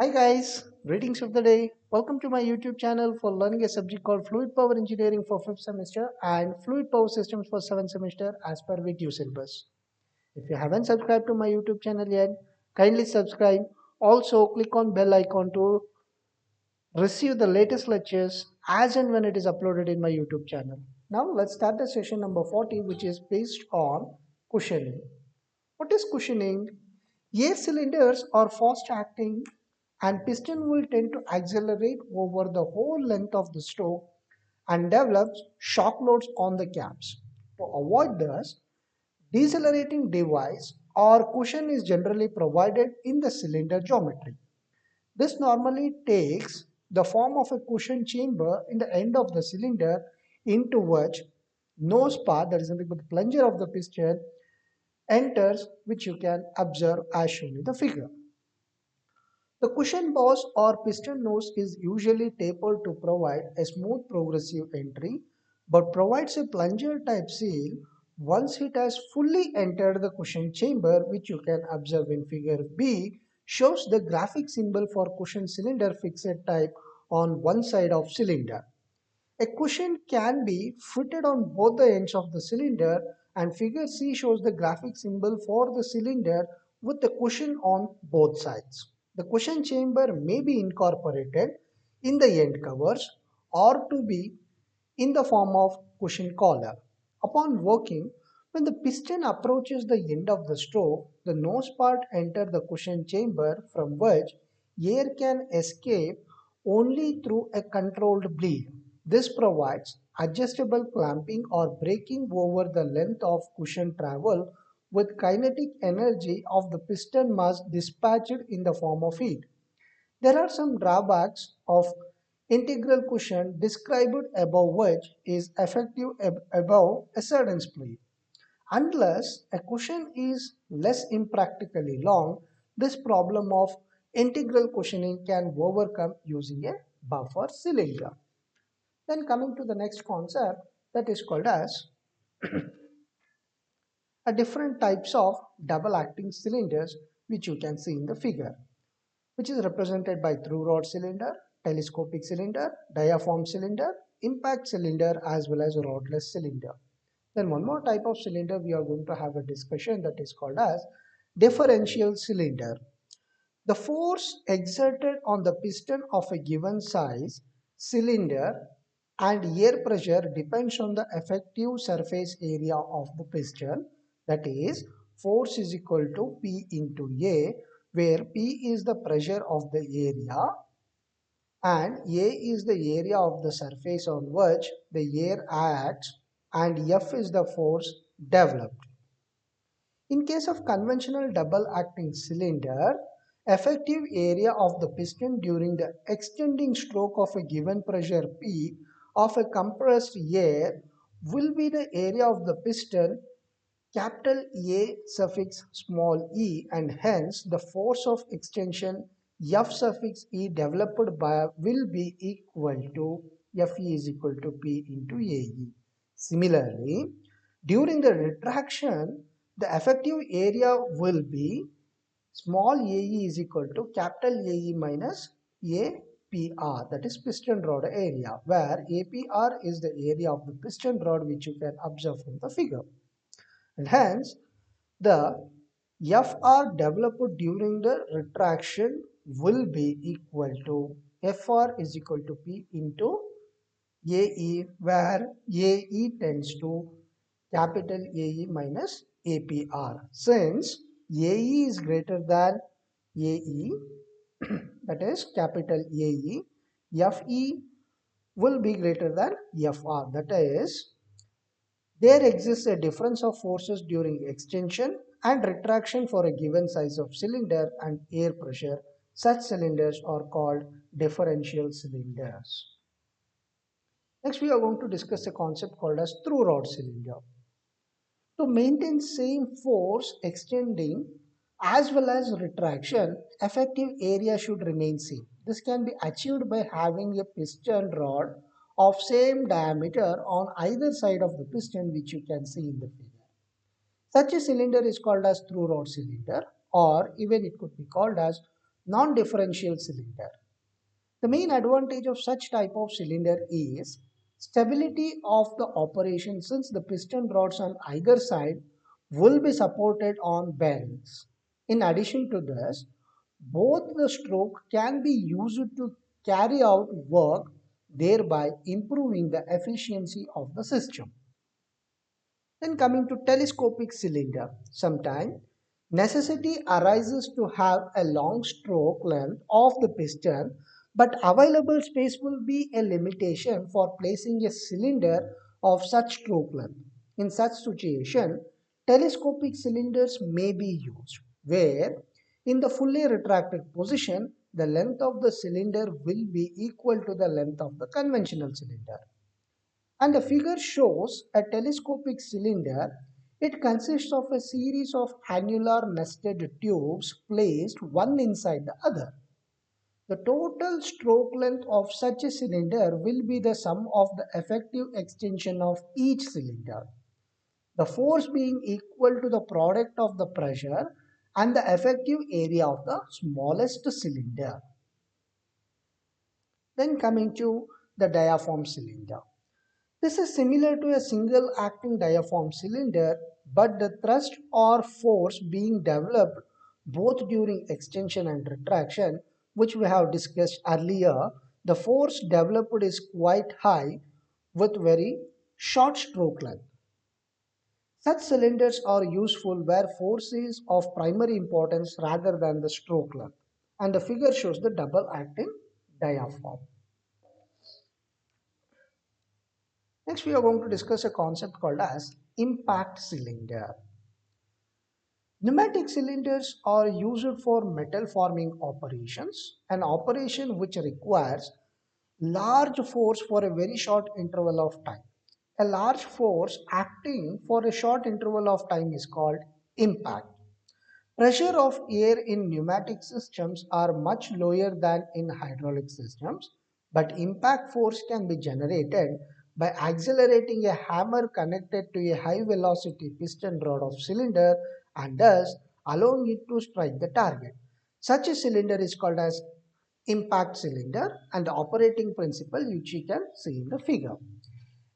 Hi guys, greetings of the day. Welcome to my YouTube channel for learning a subject called Fluid Power Engineering for 5th semester and Fluid Power Systems for 7th semester as per with syllabus. If you haven't subscribed to my YouTube channel yet, kindly subscribe. Also click on bell icon to receive the latest lectures as and when it is uploaded in my YouTube channel. Now let's start the session number 40, which is based on cushioning. What is cushioning? Air cylinders are fast acting and piston will tend to accelerate over the whole length of the stroke and develops shock loads on the caps. To avoid this, decelerating device or cushion is generally provided in the cylinder geometry. This normally takes the form of a cushion chamber in the end of the cylinder into which nose part, that is nothing but the plunger of the piston, enters, which you can observe as shown in the figure. The cushion boss or piston nose is usually tapered to provide a smooth progressive entry, but provides a plunger type seal once it has fully entered the cushion chamber, which you can observe in figure B, shows the graphic symbol for cushion cylinder fixed type on one side of cylinder. A cushion can be fitted on both the ends of the cylinder, and figure C shows the graphic symbol for the cylinder with the cushion on both sides. The cushion chamber may be incorporated in the end covers or to be in the form of cushion collar. Upon working, when the piston approaches the end of the stroke, the nose part enters the cushion chamber from which air can escape only through a controlled bleed. This provides adjustable clamping or braking over the length of cushion travel with kinetic energy of the piston mass dispatched in the form of heat. There are some drawbacks of integral cushion described above, which is effective above a certain speed. Unless a cushion is less impractically long, this problem of integral cushioning can overcome using a buffer cylinder. Then coming to the next concept, that is called as a different types of double acting cylinders, which you can see in the figure, which is represented by through rod cylinder, telescopic cylinder, diaphragm cylinder, impact cylinder, as well as rodless cylinder. Then one more type of cylinder we are going to have a discussion, that is called as differential cylinder. The force exerted on the piston of a given size cylinder and air pressure depends on the effective surface area of the piston, that is force is equal to P into A, where P is the pressure of the area and A is the area of the surface on which the air acts and F is the force developed. In case of conventional double acting cylinder, effective area of the piston during the extending stroke of a given pressure P of a compressed air will be the area of the piston capital A suffix small e, and hence the force of extension F suffix e developed by will be equal to Fe is equal to P into Ae. Similarly, during the retraction, the effective area will be small ae is equal to capital Ae minus APR, that is piston rod area, where APR is the area of the piston rod, which you can observe from the figure. And hence, the Fr developed during the retraction will be equal to Fr is equal to P into AE, where AE tends to capital AE minus APR. Since AE is greater than AE, that is capital AE, FE will be greater than FR. That is, there exists a difference of forces during extension and retraction for a given size of cylinder and air pressure. Such cylinders are called differential cylinders. Next, we are going to discuss a concept called as through rod cylinder. To maintain same force extending as well as retraction, effective area should remain same. This can be achieved by having a piston rod of same diameter on either side of the piston, which you can see in the figure. Such a cylinder is called as through rod cylinder, or even it could be called as non-differential cylinder. The main advantage of such type of cylinder is stability of the operation since the piston rods on either side will be supported on bearings. In addition to this, both the stroke can be used to carry out work, thereby improving the efficiency of the system. Then coming to telescopic cylinder, sometimes necessity arises to have a long stroke length of the piston, but available space will be a limitation for placing a cylinder of such stroke length. In such situation, telescopic cylinders may be used, where in the fully retracted position, the length of the cylinder will be equal to the length of the conventional cylinder. And the figure shows a telescopic cylinder. It consists of a series of annular nested tubes placed one inside the other. The total stroke length of such a cylinder will be the sum of the effective extension of each cylinder, the force being equal to the product of the pressure and the effective area of the smallest cylinder. Then coming to the diaphragm cylinder. This is similar to a single acting diaphragm cylinder, but the thrust or force being developed both during extension and retraction, which we have discussed earlier, the force developed is quite high with very short stroke length. Such cylinders are useful where force is of primary importance rather than the stroke length. And the figure shows the double acting diaphragm. Next, we are going to discuss a concept called as impact cylinder. Pneumatic cylinders are used for metal forming operations, an operation which requires large force for a very short interval of time. A large force acting for a short interval of time is called impact. Pressure of air in pneumatic systems are much lower than in hydraulic systems, but impact force can be generated by accelerating a hammer connected to a high velocity piston rod of cylinder and thus allowing it to strike the target. Such a cylinder is called as impact cylinder and the operating principle which you can see in the figure.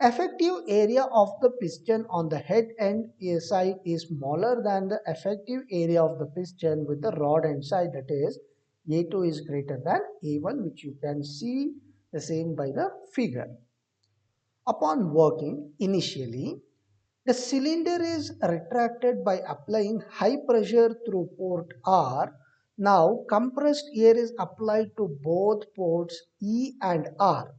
Effective area of the piston on the head end side is smaller than the effective area of the piston with the rod end side, that is A2 is greater than A1, which you can see the same by the figure. Upon working initially, the cylinder is retracted by applying high pressure through port R. Now compressed air is applied to both ports E and R.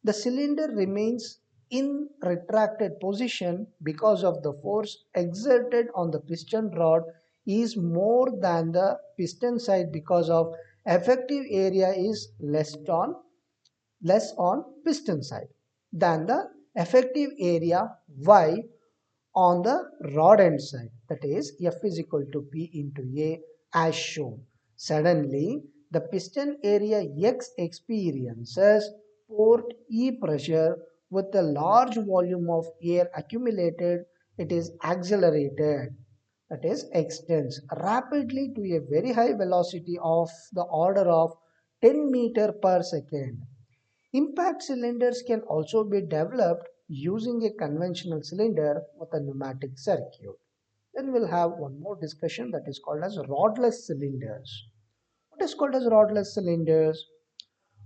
The cylinder remains in retracted position because of the force exerted on the piston rod is more than the piston side because of effective area is less on piston side than the effective area Y on the rod end side, that is F is equal to P into A as shown. Suddenly the piston area X experiences port E pressure with a large volume of air accumulated. It is accelerated, that is extends rapidly to a very high velocity of the order of 10 meter per second. Impact cylinders can also be developed using a conventional cylinder with a pneumatic circuit. Then we'll have one more discussion that is called as rodless cylinders. What is called as rodless cylinders?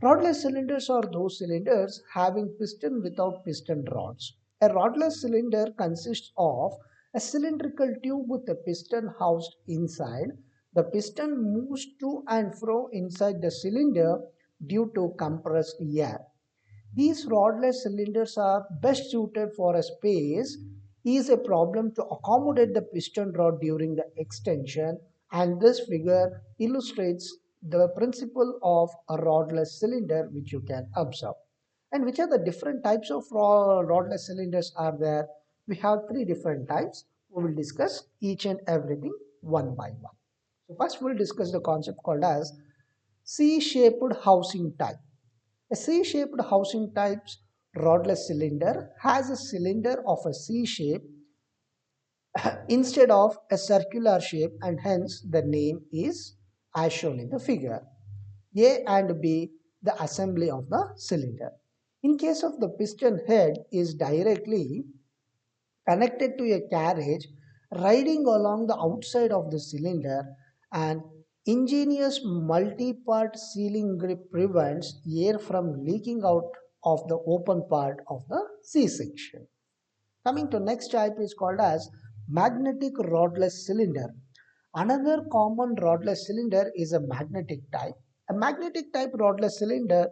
Rodless cylinders are those cylinders having piston without piston rods. A rodless cylinder consists of a cylindrical tube with a piston housed inside. The piston moves to and fro inside the cylinder due to compressed air. These rodless cylinders are best suited for a space is a problem to accommodate the piston rod during the extension, and this figure illustrates the principle of a rodless cylinder which you can observe. And which are the different types of rodless cylinders are there? We have three different types. We will discuss each and everything one by one. So first we'll discuss the concept called as C-shaped housing type. A C-shaped housing type's rodless cylinder has a cylinder of a C shape instead of a circular shape, and hence the name is as shown in the figure. A and B, the assembly of the cylinder. In case of the piston head is directly connected to a carriage riding along the outside of the cylinder, an ingenious multi-part sealing grip prevents air from leaking out of the open part of the C-section. Coming to next type is called as magnetic rodless cylinder. Another common rodless cylinder is a magnetic type. A magnetic type rodless cylinder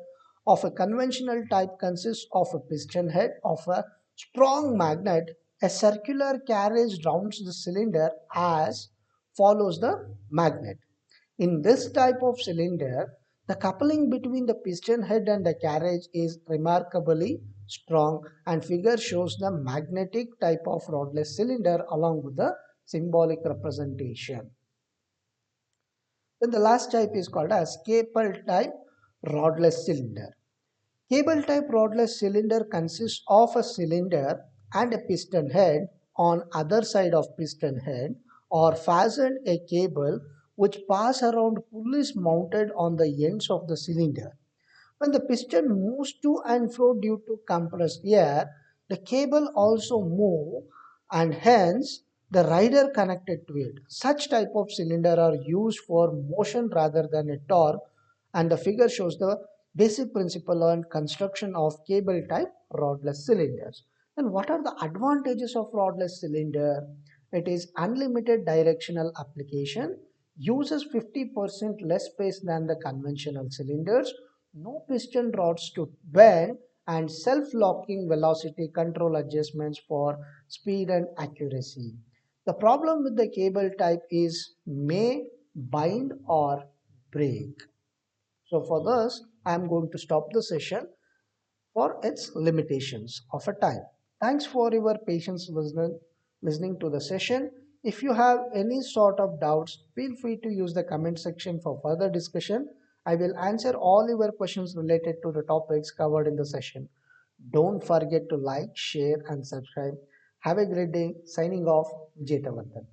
of a conventional type consists of a piston head of a strong magnet. A circular carriage rounds the cylinder as follows the magnet. In this type of cylinder, the coupling between the piston head and the carriage is remarkably strong, and figure shows the magnetic type of rodless cylinder along with the symbolic representation. Then the last type is called as cable type rodless cylinder. Cable type rodless cylinder consists of a cylinder and a piston head. On other side of piston head or fastened a cable which pass around pulleys mounted on the ends of the cylinder. When the piston moves to and fro due to compressed air, the cable also move and hence the rider connected to it. Such type of cylinder are used for motion rather than a torque, and the figure shows the basic principle and construction of cable type rodless cylinders. And what are the advantages of rodless cylinder? It is unlimited directional application, uses 50% less space than the conventional cylinders, no piston rods to bend, and self-locking velocity control adjustments for speed and accuracy. The problem with the cable type is may bind or break. So for this, I am going to stop the session for its limitations of a time. Thanks for your patience listening to the session. If you have any sort of doubts, feel free to use the comment section for further discussion. I will answer all your questions related to the topics covered in the session. Don't forget to like, share and subscribe. Have a great day. Signing off, Jetavardhan.